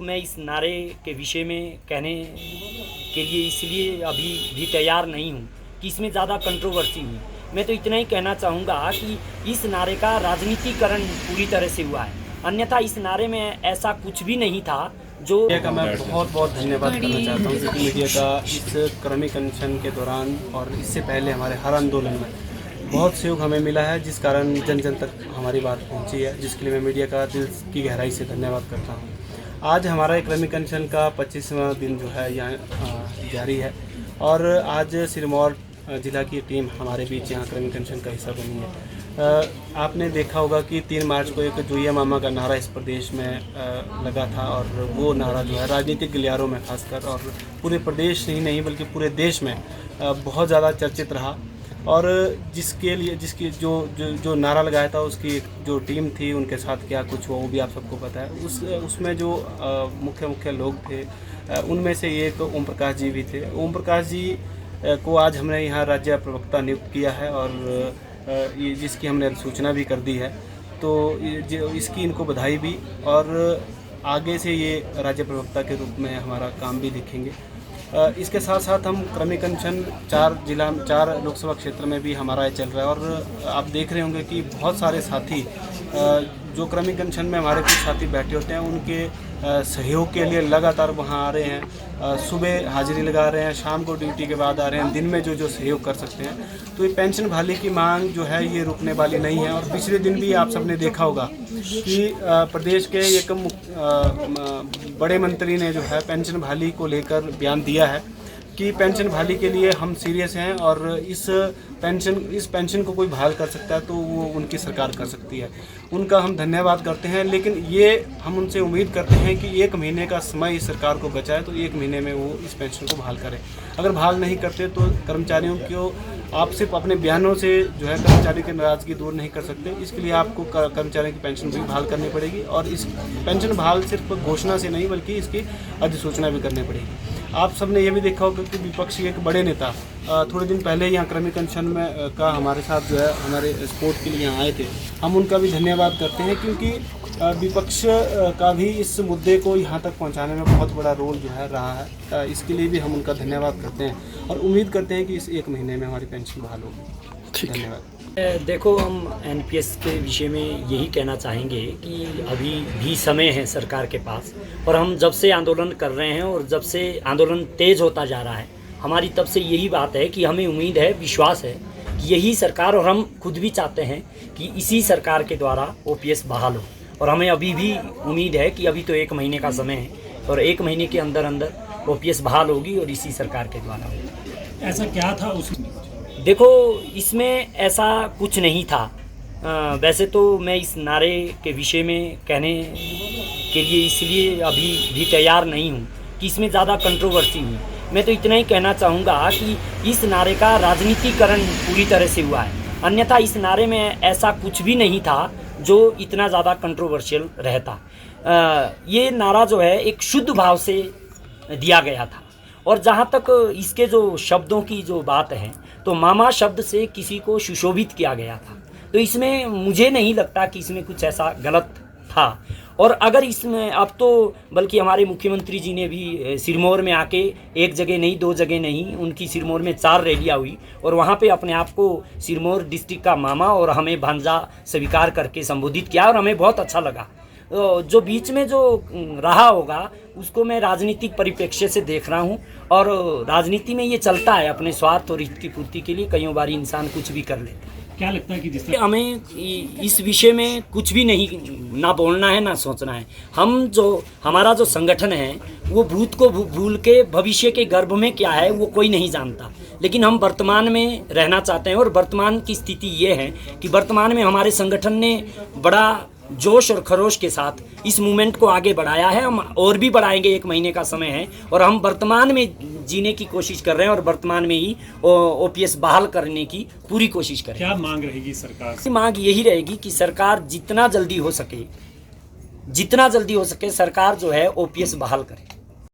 मैं इस नारे के विषय में कहने के लिए इसलिए अभी भी तैयार नहीं हूँ कि इसमें ज़्यादा कंट्रोवर्सी हुई। मैं तो इतना ही कहना चाहूँगा कि इस नारे का राजनीतिकरण पूरी तरह से हुआ है, अन्यथा इस नारे में ऐसा कुछ भी नहीं था जो। मीडिया का मैं बहुत बहुत धन्यवाद करना चाहता हूँ, क्योंकि मीडिया का इस क्रमिक अनशन के दौरान और इससे पहले हमारे हर आंदोलन में बहुत सहयोग हमें मिला है, जिस कारण जन जन तक हमारी बात पहुंची है, जिसके लिए मैं मीडिया का दिल की गहराई से धन्यवाद करता हूं। आज हमारा क्रमिक अनशन का 25वां दिन जो है यहाँ जारी है और आज सिरमौर जिला की टीम हमारे बीच यहाँ क्रमिक अनशन का हिस्सा बनी है। आपने देखा होगा कि 3 मार्च को एक जोइया मामा का नारा इस प्रदेश में लगा था और वो नारा जो है राजनीतिक गलियारों में खासकर और पूरे प्रदेश ही नहीं बल्कि पूरे देश में बहुत ज़्यादा चर्चित रहा। और जिसकी जो नारा लगाया था उसकी जो टीम थी उनके साथ क्या कुछ हुआ वो भी आप सबको पता है। उसमें जो मुख्य लोग थे उनमें से एक ओम प्रकाश जी भी थे। ओम प्रकाश जी को आज हमने यहाँ राज्य प्रवक्ता नियुक्त किया है और ये जिसकी हमने सूचना भी कर दी है, तो इसकी इनको बधाई भी, और आगे से ये राज्य प्रवक्ता के रूप में हमारा काम भी देखेंगे। इसके साथ साथ हम क्रमिक अनशन 4 लोकसभा क्षेत्र में भी हमारा चल रहा है और आप देख रहे होंगे कि बहुत सारे साथी जो क्रमिक अनशन में हमारे कुछ साथी बैठे होते हैं उनके सहयोग के लिए लगातार वहाँ आ रहे हैं, सुबह हाजिरी लगा रहे हैं, शाम को ड्यूटी के बाद आ रहे हैं, दिन में जो सहयोग कर सकते हैं। तो ये पेंशन बहाली की मांग जो है ये रुकने वाली नहीं है। और पिछले दिन भी आप सबने देखा होगा कि प्रदेश के एक बड़े मंत्री ने जो है पेंशन बहाली को लेकर बयान दिया है कि पेंशन बहाली के लिए हम सीरियस हैं और इस पेंशन को कोई बहाल कर सकता है तो वो उनकी सरकार कर सकती है। उनका हम धन्यवाद करते हैं, लेकिन ये हम उनसे उम्मीद करते हैं कि 1 महीने का समय इस सरकार को बचा है तो 1 महीने में वो इस पेंशन को बहाल करें। अगर बहाल नहीं करते तो कर्मचारियों को आप सिर्फ अपने बयानों से जो है कर्मचारी की नाराज़गी दूर नहीं कर सकते। इसके लिए आपको कर्मचारियों की पेंशन भी बहाल करनी पड़ेगी और इस पेंशन बहाल सिर्फ घोषणा से नहीं बल्कि इसकी अधिसूचना भी करनी पड़ेगी। आप सबने ये भी देखा होगा कि विपक्षी एक बड़े नेता थोड़े दिन पहले यहाँ क्रमिक अनशन में का हमारे साथ जो है हमारे सपोर्ट के लिए यहाँ आए थे। हम उनका भी धन्यवाद करते हैं क्योंकि विपक्ष का भी इस मुद्दे को यहाँ तक पहुँचाने में बहुत बड़ा रोल जो है रहा है। इसके लिए भी हम उनका धन्यवाद करते हैं और उम्मीद करते हैं कि इस 1 महीने में हमारी पेंशन बहाल होगी। धन्यवाद। देखो, हम एनपीएस के विषय में यही कहना चाहेंगे कि अभी भी समय है सरकार के पास, और हम जब से आंदोलन कर रहे हैं और जब से आंदोलन तेज होता जा रहा है, हमारी तब से यही बात है कि हमें उम्मीद है, विश्वास है कि यही सरकार, और हम खुद भी चाहते हैं कि इसी सरकार के द्वारा ओपीएस बहाल हो। और हमें अभी भी उम्मीद है कि अभी तो 1 महीने का समय है और 1 महीने के अंदर अंदर ओपीएस बहाल होगी और इसी सरकार के द्वारा होगी। ऐसा क्या था उसमें? देखो, इसमें ऐसा कुछ नहीं था। वैसे तो मैं इस नारे के विषय में कहने के लिए इसलिए अभी भी तैयार नहीं हूँ कि इसमें ज़्यादा कंट्रोवर्सी हुई। मैं तो इतना ही कहना चाहूँगा कि इस नारे का राजनीतिकरण पूरी तरह से हुआ है, अन्यथा इस नारे में ऐसा कुछ भी नहीं था जो इतना ज़्यादा कंट्रोवर्शियल रहता। ये नारा जो है एक शुद्ध भाव से दिया गया था। और जहाँ तक इसके जो शब्दों की जो बात है, तो मामा शब्द से किसी को सुशोभित किया गया था, तो इसमें मुझे नहीं लगता कि इसमें कुछ ऐसा गलत था। और अगर इसमें अब तो बल्कि हमारे मुख्यमंत्री जी ने भी सिरमौर में आके 1 जगह नहीं 2 जगह नहीं, उनकी सिरमौर में 4 रैलियाँ हुई और वहाँ पे अपने आप को सिरमौर डिस्ट्रिक्ट का मामा और हमें भांजा स्वीकार करके संबोधित किया और हमें बहुत अच्छा लगा। जो बीच में जो रहा होगा उसको मैं राजनीतिक परिप्रेक्ष्य से देख रहा हूँ, और राजनीति में ये चलता है, अपने स्वार्थ और हित की पूर्ति के लिए कई बार इंसान कुछ भी कर लेते हैं। क्या लगता है कि जिस हमें इस विषय में कुछ भी नहीं ना बोलना है ना सोचना है। हमारा जो संगठन है वो भूत को भूल के भविष्य के गर्भ में क्या है वो कोई नहीं जानता, लेकिन हम वर्तमान में रहना चाहते हैं। और वर्तमान की स्थिति ये है कि वर्तमान में हमारे संगठन ने बड़ा जोश और खरोश के साथ इस मूवमेंट को आगे बढ़ाया है। हम और भी बढ़ाएंगे, 1 महीने का समय है और हम वर्तमान में जीने की कोशिश कर रहे हैं और वर्तमान में ही ओपीएस बहाल करने की पूरी कोशिश करें। क्या मांग रहेगी सरकार से? मांग यही रहेगी कि सरकार जितना जल्दी हो सके सरकार जो है ओपीएस बहाल करे।